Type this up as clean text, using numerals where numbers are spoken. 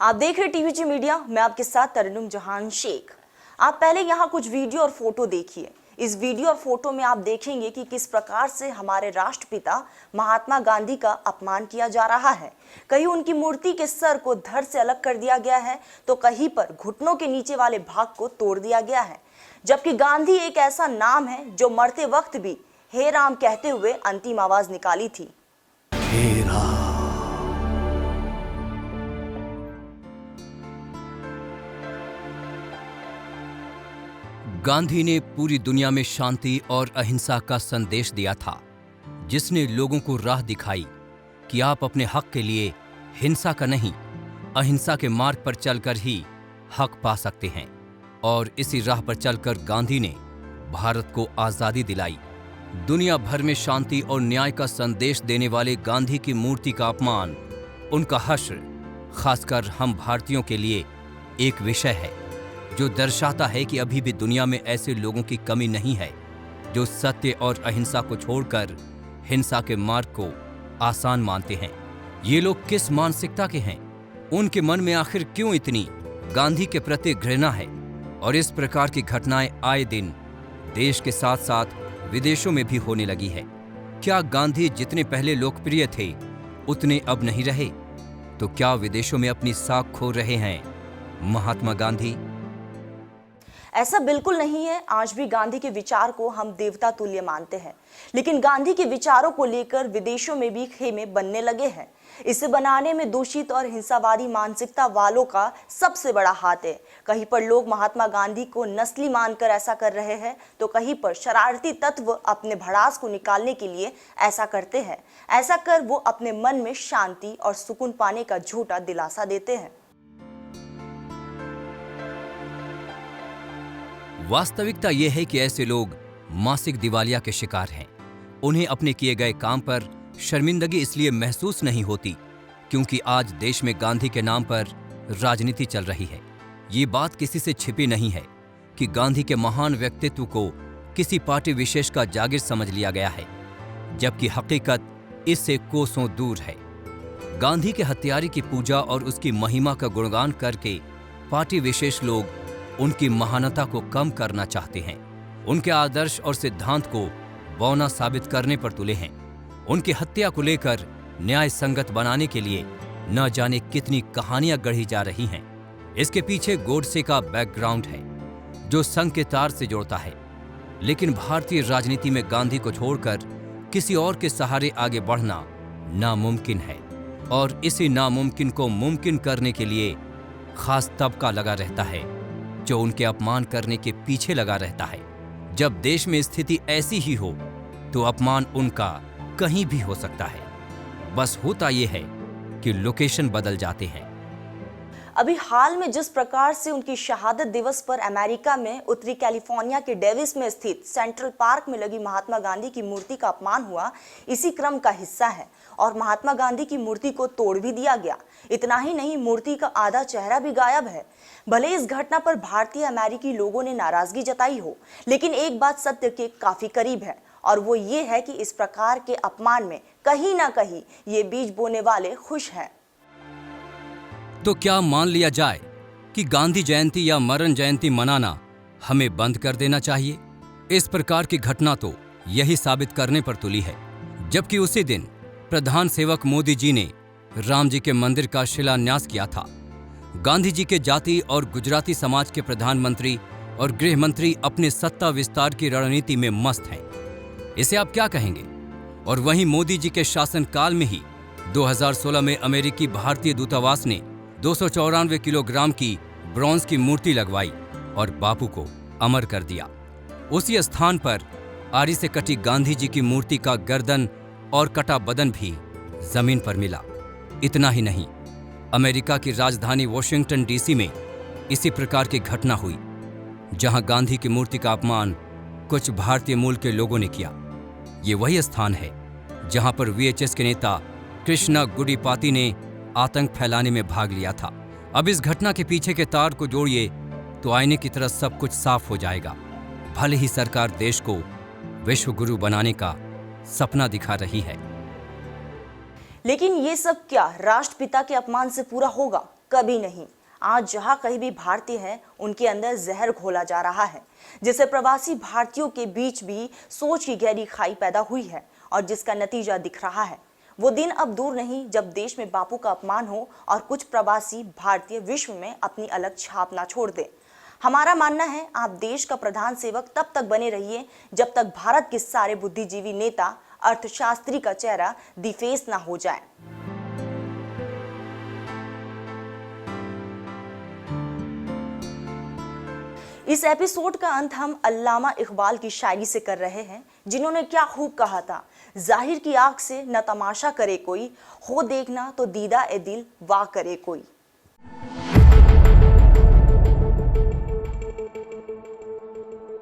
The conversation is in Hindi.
आप देख रहे टीवीजी मीडिया, मैं आपके साथ तरन्नुम जहान शेख। आप पहले यहाँ कुछ वीडियो और फोटो देखिए। इस वीडियो और फोटो में आप देखेंगे कि किस प्रकार से हमारे राष्ट्रपिता महात्मा गांधी का अपमान किया जा रहा है। कहीं उनकी मूर्ति के सर को धड़ से अलग कर दिया गया है, तो कहीं पर घुटनों के नीचे वाले भाग को तोड़ दिया गया है। जबकि गांधी एक ऐसा नाम है जो मरते वक्त भी हे राम कहते हुए अंतिम आवाज निकाली थी। हे राम। गांधी ने पूरी दुनिया में शांति और अहिंसा का संदेश दिया था, जिसने लोगों को राह दिखाई कि आप अपने हक के लिए हिंसा का नहीं, अहिंसा के मार्ग पर चलकर ही हक पा सकते हैं। और इसी राह पर चलकर गांधी ने भारत को आजादी दिलाई। दुनिया भर में शांति और न्याय का संदेश देने वाले गांधी की मूर्ति का अपमान, उनका हश्र, खासकर हम भारतीयों के लिए एक विषय है जो दर्शाता है कि अभी भी दुनिया में ऐसे लोगों की कमी नहीं है जो सत्य और अहिंसा को छोड़कर हिंसा के मार्ग को आसान मानते हैं। ये लोग किस मानसिकता के हैं? उनके मन में आखिर क्यों इतनी गांधी के प्रति घृणा है? और इस प्रकार की घटनाएं आए दिन देश के साथ साथ विदेशों में भी होने लगी है। क्या गांधी जितने पहले लोकप्रिय थे उतने अब नहीं रहे? तो क्या विदेशों में अपनी साख खो रहे हैं महात्मा गांधी? ऐसा बिल्कुल नहीं है। आज भी गांधी के विचार को हम देवता तुल्य मानते हैं, लेकिन गांधी के विचारों को लेकर विदेशों में भी खेमे बनने लगे हैं। इसे बनाने में दूषित और हिंसावादी मानसिकता वालों का सबसे बड़ा हाथ है। कहीं पर लोग महात्मा गांधी को नस्ली मानकर ऐसा कर रहे हैं, तो कहीं पर शरारती तत्व अपने भड़ास को निकालने के लिए ऐसा करते हैं। ऐसा कर वो अपने मन में शांति और सुकून पाने का झूठा दिलासा देते हैं। वास्तविकता यह है कि ऐसे लोग मासिक दिवालिया के शिकार हैं। उन्हें अपने किए गए काम पर शर्मिंदगी इसलिए महसूस नहीं होती क्योंकि आज देश में गांधी के नाम पर राजनीति चल रही है। ये बात किसी से छिपी नहीं है कि गांधी के महान व्यक्तित्व को किसी पार्टी विशेष का जागीर समझ लिया गया है, जबकि हकीकत इससे कोसों दूर है। गांधी के हत्यारे की पूजा और उसकी महिमा का गुणगान करके पार्टी विशेष लोग उनकी महानता को कम करना चाहते हैं। उनके आदर्श और सिद्धांत को बौना साबित करने पर तुले हैं। उनकी हत्या को लेकर न्याय संगत बनाने के लिए न जाने कितनी कहानियां गढ़ी जा रही हैं। इसके पीछे गोडसे का बैकग्राउंड है जो संघ के तार से जोड़ता है। लेकिन भारतीय राजनीति में गांधी को छोड़कर किसी और के सहारे आगे बढ़ना नामुमकिन है, और इसी नामुमकिन को मुमकिन करने के लिए खास तबका लगा रहता है जो उनके अपमान करने के पीछे लगा रहता है। जब देश में स्थिति ऐसी ही हो तो अपमान उनका कहीं भी हो सकता है। बस होता यह है कि लोकेशन बदल जाते हैं। अभी हाल में जिस प्रकार से उनकी शहादत दिवस पर अमेरिका में उत्तरी कैलिफोर्निया के डेविस में स्थित सेंट्रल पार्क में लगी महात्मा गांधी की मूर्ति का अपमान हुआ, इसी क्रम का हिस्सा है। और महात्मा गांधी की मूर्ति को तोड़ भी दिया गया। इतना ही नहीं, मूर्ति का आधा चेहरा भी गायब है। भले इस घटना पर भारतीय अमेरिकी लोगों ने नाराजगी जताई हो, लेकिन एक बात सत्य के काफी करीब है, और वो ये है कि इस प्रकार के अपमान में कहीं ना कहीं ये बीज बोने वाले खुश हैं। तो क्या मान लिया जाए कि गांधी जयंती या मरण जयंती मनाना हमें बंद कर देना चाहिए? इस प्रकार की घटना तो यही साबित करने पर तुली है। जबकि उसी दिन प्रधान सेवक मोदी जी ने राम जी के मंदिर का शिलान्यास किया था। गांधी जी के जाति और गुजराती समाज के प्रधानमंत्री और गृह मंत्री अपने सत्ता विस्तार की रणनीति में मस्त हैं। इसे आप क्या कहेंगे? और वहीं मोदी जी के शासनकाल में ही 2016 में अमेरिकी भारतीय दूतावास ने 294 किलोग्राम की ब्रॉन्ज की मूर्ति लगवाई और बापू को अमर कर दिया। उसी स्थान पर आरी से कटी गांधी जी की मूर्ति का गर्दन और कटा बदन भी जमीन पर मिला। इतना ही नहीं, अमेरिका की राजधानी वॉशिंगटन डीसी में इसी प्रकार की घटना हुई, जहां गांधी की मूर्ति का अपमान कुछ भारतीय मूल के लोगों ने किया। ये वही स्थान है जहां पर वीएचएस के नेता कृष्णा गुडीपाती ने आतंक फैलाने में भाग लिया था। अब इस घटना के पीछे के तार को जोड़िए तो आईने की तरह सब कुछ साफ हो जाएगा। भले ही सरकार देश को विश्व गुरु बनाने का सपना दिखा रही है, लेकिन ये सब क्या राष्ट्रपिता के अपमान से पूरा होगा? कभी नहीं। आज जहां कहीं भी भारतीय है उनके अंदर जहर घोला जा रहा है, जिससे प्रवासी भारतीयों के बीच भी सोच की गहरी खाई पैदा हुई है और जिसका नतीजा दिख रहा है। वो दिन अब दूर नहीं जब देश में बापू का अपमान हो और कुछ प्रवासी भारतीय विश्व में अपनी अलग छाप ना छोड़ दें। हमारा मानना है आप देश का प्रधान सेवक तब तक बने रहिए जब तक भारत के सारे बुद्धिजीवी नेता, अर्थशास्त्री का चेहरा दिफेस ना हो जाए। इस एपिसोड का अंत हम अल्लामा इकबाल की शायरी से कर रहे हैं, जिन्होंने क्या खूब कहा था, जाहिर की आंख से न तमाशा करे कोई, हो देखना तो दीदा ए दिल वाह करे कोई।